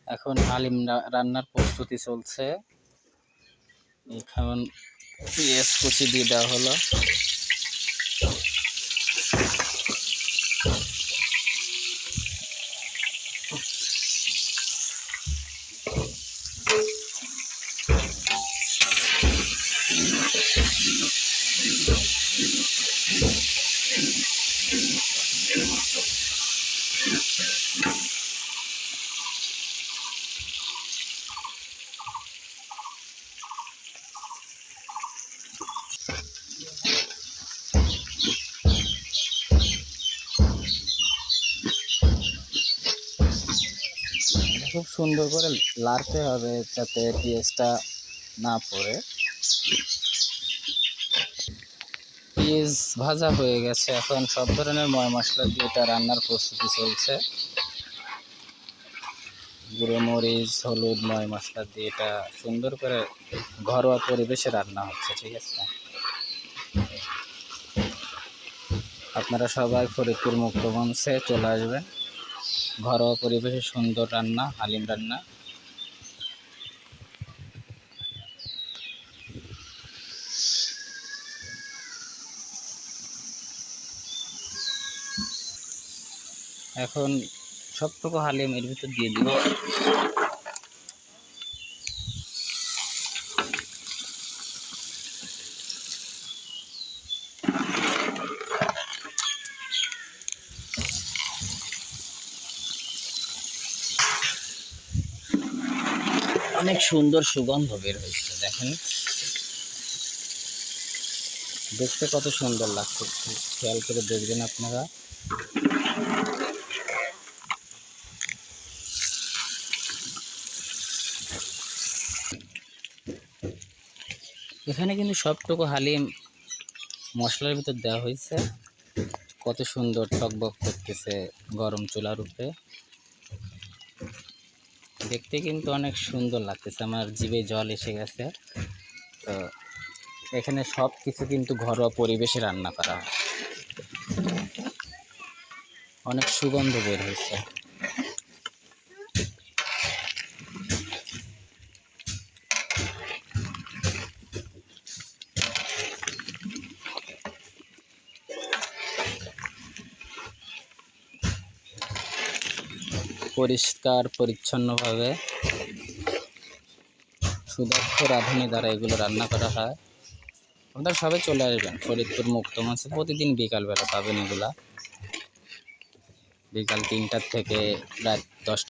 এখন হালিম রান্নার প্রস্তুতি চলছে। এখন পেঁয়াজ কুচি দিয়ে দেওয়া হলো। খুব সুন্দর করে লাড়তে হবে যাতে পেঁয়াজটা না পড়ে। পেঁয়াজ ভাজা হয়ে গেছে, এখন সব ধরনের ময় মশলা দিয়ে এটা রান্নার প্রস্তুতি চলছে। গুঁড়ো মরিচ, হলুদ, ময় মশলা দিয়ে এটা সুন্দর করে ঘরোয়া পরিবেশে রান্না হচ্ছে। ঠিক আছে, আপনারা সবাই ফরিদপুর মুক্তমঞ্চে চলে আসবেন। ঘরোয়া পরিবেশে সুন্দর রান্না, হালিম রান্না। এখন সবটুকু হালিম এর ভিতর দিয়ে দিব। অনেক সুন্দর সুগন্ধ বের হয়েছে, দেখেন দেখতে কত সুন্দর লাগছে, খেয়াল করে দেখবেন আপনারা। এখানে কিন্তু সবটুকু হালিম মশলার ভিতর দেওয়া হয়েছে। কত সুন্দর টকবক করতেছে গরম চুলার উপরে, দেখতে কিন্তু অনেক সুন্দর লাগতেছে, আমার জিভে জল এসে গেছে। তো এখানে সব কিছু কিন্তু ঘরোয়া পরিবেশে রান্না করা হয়, অনেক সুগন্ধ বের হয়েছে। পরিষ্কার পরিচ্ছন্নভাবে সুদক্ষ রাঁধুনি দ্বারা এগুলো রান্না করা হয়। আপনারা সবাই চলে আসবেন ফরিদপুর মুক্তমঞ্চে, প্রতিদিন বিকালবেলা পাবেন এগুলা, বিকাল 3টা থেকে রাত 10টা।